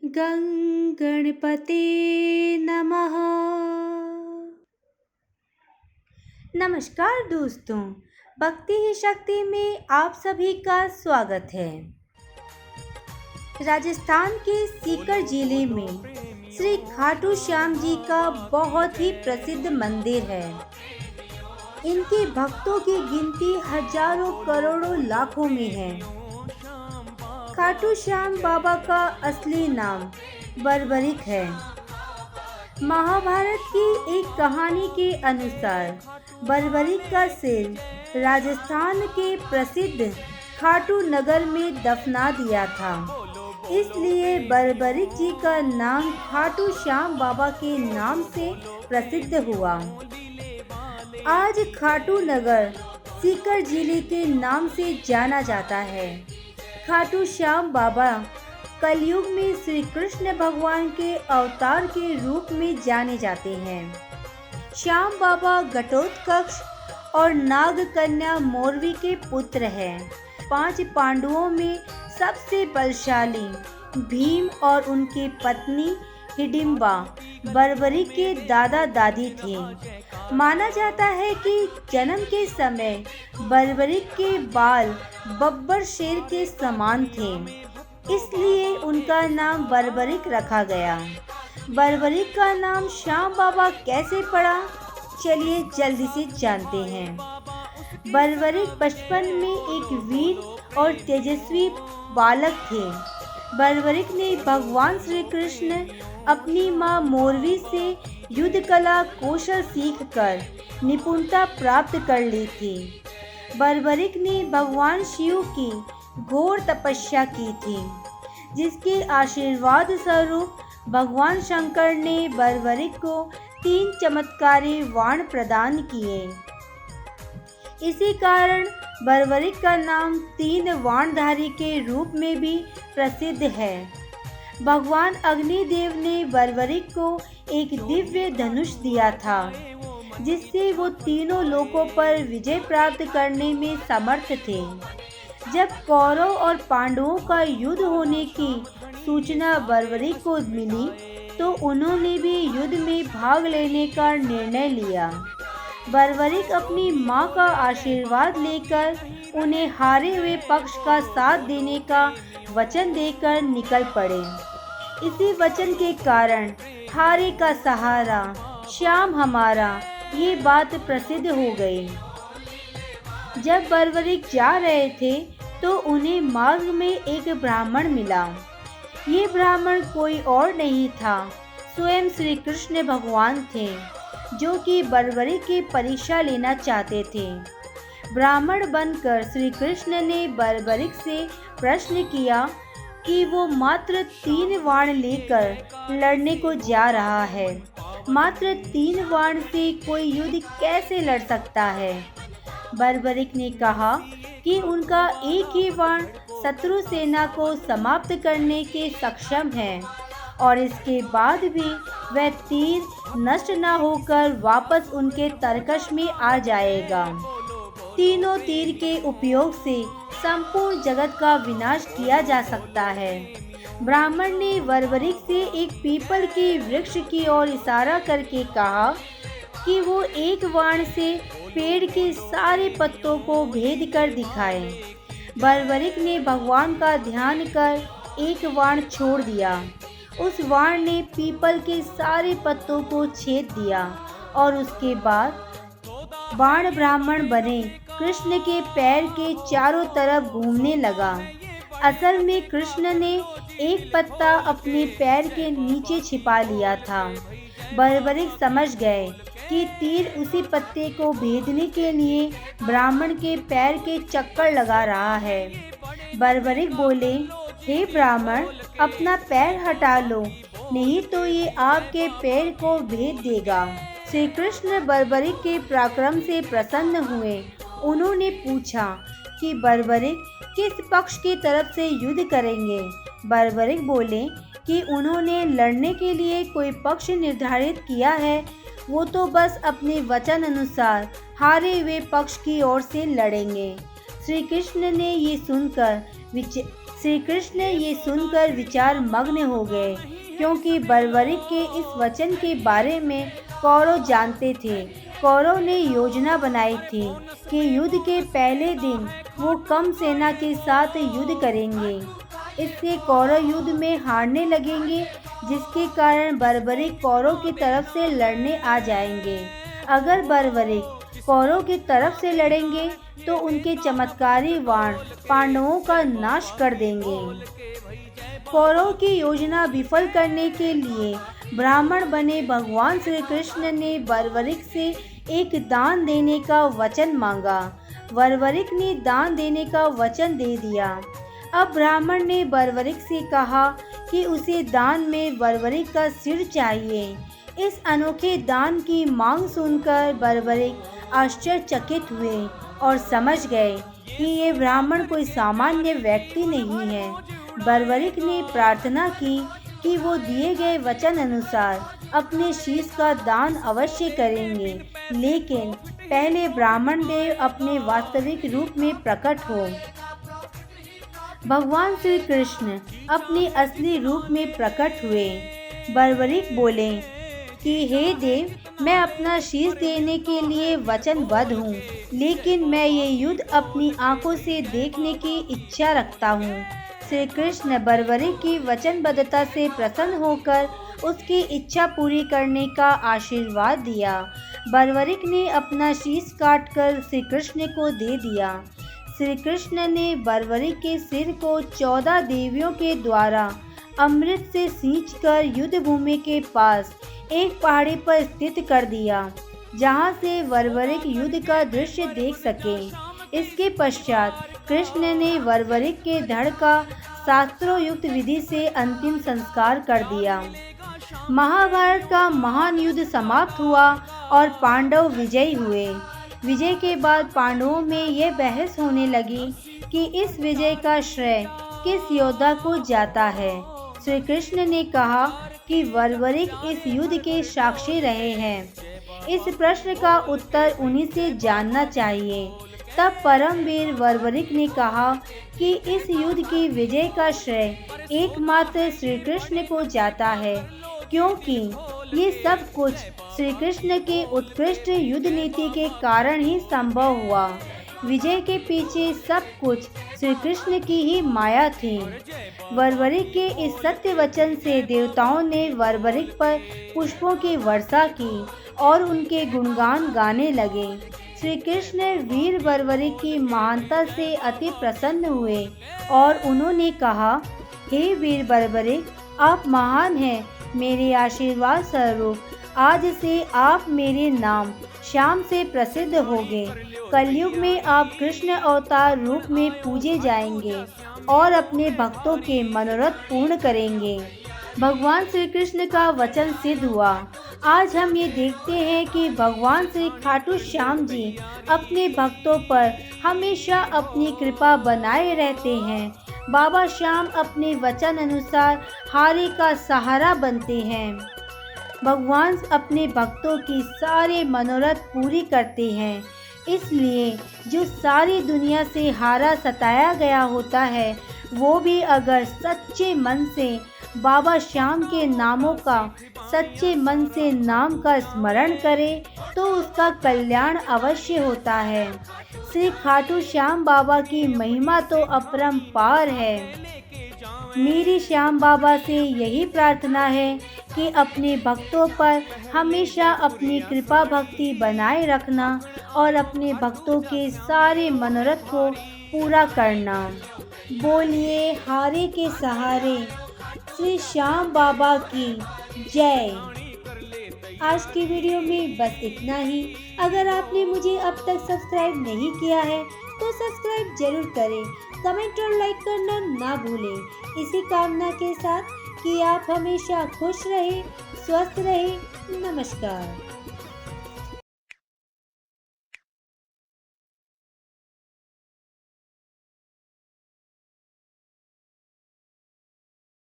गं गणपते नमः। नमस्कार दोस्तों, भक्ति ही शक्ति में आप सभी का स्वागत है। राजस्थान के सीकर जिले में श्री खाटू श्याम जी का बहुत ही प्रसिद्ध मंदिर है। इनके भक्तों की गिनती हजारों करोड़ों लाखों में है। खाटू श्याम बाबा का असली नाम बर्बरिक है। महाभारत की एक कहानी के अनुसार बर्बरिक का सिर राजस्थान के प्रसिद्ध खाटू नगर में दफना दिया था। इसलिए बर्बरिक जी का नाम खाटू श्याम बाबा के नाम से प्रसिद्ध हुआ। आज खाटू नगर सीकर जिले के नाम से जाना जाता है। खाटू श्याम बाबा कलयुग में श्री कृष्ण भगवान के अवतार के रूप में जाने जाते हैं। श्याम बाबा घटोत्कच और नाग कन्या मोरवी के पुत्र हैं। 5 पांडवों में सबसे बलशाली भीम और उनकी पत्नी हिडिंबा बर्बरिक के दादा दादी थे। माना जाता है कि जन्म के समय बर्बरिक के बाल बब्बर शेर के समान थे, इसलिए उनका नाम बर्बरिक रखा गया। बर्बरिक का नाम श्याम बाबा कैसे पड़ा, चलिए जल्दी से जानते हैं। बर्बरिक बचपन में एक वीर और तेजस्वी बालक थे। बर्बरिक ने भगवान श्री कृष्ण अपनी मां मोरवी से युद्ध कला कौशल सीखकर निपुणता प्राप्त कर ली थी। बर्बरिक ने भगवान शिव की घोर तपस्या की थी, जिसके आशीर्वाद स्वरूप भगवान शंकर ने बर्बरिक को 3 चमत्कारी वाण प्रदान किए। इसी कारण बर्बरिक का नाम 3 वाणधारी के रूप में भी प्रसिद्ध है। भगवान अग्निदेव ने बर्बरिक को एक दिव्य धनुष दिया था, जिससे वो तीनों लोकों पर विजय प्राप्त करने में समर्थ थे। जब कौरव और पांडवों का युद्ध होने की सूचना बर्बरिक को मिली, तो उन्होंने भी युद्ध में भाग लेने का निर्णय लिया। बर्बरिक अपनी मां का आशीर्वाद लेकर उन्हें हारे हुए पक्ष का साथ देने का वचन देकर निकल पड़े। इसी वचन के कारण हारे का सहारा श्याम हमारा, ये बात प्रसिद्ध हो गई। जब बर्बरिक जा रहे थे तो उन्हें मार्ग में एक ब्राह्मण मिला। ये ब्राह्मण कोई और नहीं था, स्वयं श्री कृष्ण भगवान थे, जो कि बर्बरिक की परीक्षा लेना चाहते थे। ब्राह्मण बनकर श्री कृष्ण ने बर्बरिक से प्रश्न किया कि वो मात्र 3 वाण लेकर लड़ने को जा रहा है। मात्र 3 वाण से कोई युद्ध कैसे लड़ सकता है? बर्बरिक ने कहा कि उनका एक ही वाण शत्रु सेना को समाप्त करने के सक्षम है, और इसके बाद भी वह तीर नष्ट न होकर वापस उनके तरकश में आ जाएगा। तीनों तीर के उपयोग से संपूर्ण जगत का विनाश किया जा सकता है। ब्राह्मण ने बर्बरिक से एक पीपल के वृक्ष की ओर इशारा करके कहा कि वो एक वाण से पेड़ के सारे पत्तों को भेद कर दिखाए। बर्बरिक ने भगवान का ध्यान कर एक वाण छोड़ दिया। उस वाण ने पीपल के सारे पत्तों को छेद दिया, और उसके बाद बाण ब्राह्मण बने कृष्ण के पैर के चारों तरफ घूमने लगा। असल में कृष्ण ने एक पत्ता अपने पैर के नीचे छिपा लिया था। बर्बरिक समझ गए कि तीर उसी पत्ते को भेदने के लिए ब्राह्मण के पैर के चक्कर लगा रहा है। बर्बरिक बोले, हे ब्राह्मण, अपना पैर हटा लो, नहीं तो ये आपके पैर को भेद देगा। श्री कृष्ण बर्बरिक के पराक्रम से प्रसन्न हुए। उन्होंने पूछा कि बर्बरिक किस पक्ष की तरफ से युद्ध करेंगे। बर्बरिक बोले कि उन्होंने लड़ने के लिए कोई पक्ष निर्धारित किया है, वो तो बस अपने वचन अनुसार हारे हुए पक्ष की ओर से लड़ेंगे। श्री कृष्ण ने ये सुनकर श्री कृष्ण ये सुनकर विचार मग्न हो गए, क्योंकि बर्बरिक के इस वचन के बारे में कौरव जानते थे। कौरव ने योजना बनाई थी कि युद्ध के पहले दिन वो कम सेना के साथ युद्ध करेंगे। इससे कौरव युद्ध में हारने लगेंगे, जिसके कारण बर्बरिक कौरव की तरफ से लड़ने आ जाएंगे। अगर बर्बरिक कौरव की तरफ से लड़ेंगे तो उनके चमत्कारी बाण पांडवों का नाश कर देंगे। कौरव की योजना विफल करने के लिए ब्राह्मण बने भगवान श्री कृष्ण ने बर्बरिक से एक दान देने का वचन मांगा। बर्बरिक ने दान देने का वचन दे दिया। अब ब्राह्मण ने बर्बरिक से कहा कि उसे दान में बर्बरिक का सिर चाहिए। इस अनोखे दान की मांग सुनकर बर्बरिक आश्चर्यचकित हुए और समझ गए कि ये ब्राह्मण कोई सामान्य व्यक्ति नहीं है। बर्बरिक ने प्रार्थना की कि वो दिए गए वचन अनुसार अपने शीश का दान अवश्य करेंगे, लेकिन पहले ब्राह्मण देव अपने वास्तविक रूप में प्रकट हो। भगवान श्री कृष्ण अपने असली रूप में प्रकट हुए। बर्बरिक बोले कि हे देव, मैं अपना शीश देने के लिए वचनबद्ध हूँ, लेकिन मैं ये युद्ध अपनी आंखों से देखने की इच्छा रखता हूँ। श्री कृष्ण बर्बरिक की वचनबद्धता से प्रसन्न होकर उसकी इच्छा पूरी करने का आशीर्वाद दिया। बर्बरिक ने अपना शीश काटकर श्री कृष्ण को दे दिया। श्री कृष्ण ने बर्बरिक के सिर को 14 देवियों के द्वारा अमृत से सींचकर युद्ध भूमि के पास एक पहाड़ी पर स्थित कर दिया, जहां से बर्बरिक युद्ध का दृश्य देख सके। इसके पश्चात कृष्ण ने बर्बरिक के धड़ का शास्त्रों युक्त विधि से अंतिम संस्कार कर दिया। महाभारत का महान युद्ध समाप्त हुआ और पांडव विजयी हुए। विजय के बाद पांडवों में यह बहस होने लगी कि इस विजय का श्रेय किस योद्धा को जाता है। श्री कृष्ण ने कहा कि बर्बरिक इस युद्ध के साक्षी रहे हैं। इस प्रश्न का उत्तर उन्हीं से जानना चाहिए। तब परमवीर बर्बरिक ने कहा कि इस युद्ध की विजय का श्रेय एकमात्र श्री कृष्ण को जाता है, क्योंकि ये सब कुछ श्री कृष्ण के उत्कृष्ट युद्ध नीति के कारण ही संभव हुआ। विजय के पीछे सब कुछ श्री कृष्ण की ही माया थी। बर्बरिक के इस सत्य वचन से देवताओं ने बर्बरिक पर पुष्पों की वर्षा की और उनके गुणगान गाने लगे। श्री कृष्ण वीर बर्बरिक की महानता से अति प्रसन्न हुए और उन्होंने कहा, हे वीर बर्बरिक, आप महान हैं। मेरे आशीर्वाद स्वरूप आज से आप मेरे नाम श्याम से प्रसिद्ध होंगे। कलयुग में आप कृष्ण अवतार रूप में पूजे जाएंगे और अपने भक्तों के मनोरथ पूर्ण करेंगे। भगवान श्री कृष्ण का वचन सिद्ध हुआ। आज हम ये देखते हैं कि भगवान श्री खाटू श्याम जी अपने भक्तों पर हमेशा अपनी कृपा बनाए रहते हैं। बाबा श्याम अपने वचन अनुसार हारी का सहारा बनते हैं। भगवान अपने भक्तों की सारे मनोरथ पूरी करते हैं। इसलिए जो सारी दुनिया से हारा सताया गया होता है, वो भी अगर सच्चे मन से बाबा श्याम के नामों का सच्चे मन से नाम का स्मरण करे तो उसका कल्याण अवश्य होता है। श्री खाटू श्याम बाबा की महिमा तो अपरंपार है। मेरी श्याम बाबा से यही प्रार्थना है कि अपने भक्तों पर हमेशा अपनी कृपा भक्ति बनाए रखना और अपने भक्तों के सारे मनोरथ को पूरा करना। बोलिए हारे के सहारे श्री श्याम बाबा की जय। आज की वीडियो में बस इतना ही। अगर आपने मुझे अब तक सब्सक्राइब नहीं किया है तो सब्सक्राइब जरूर करें, कमेंट और लाइक करना ना भूलें। इसी कामना के साथ कि आप हमेशा खुश रहें, स्वस्थ रहें। नमस्कार।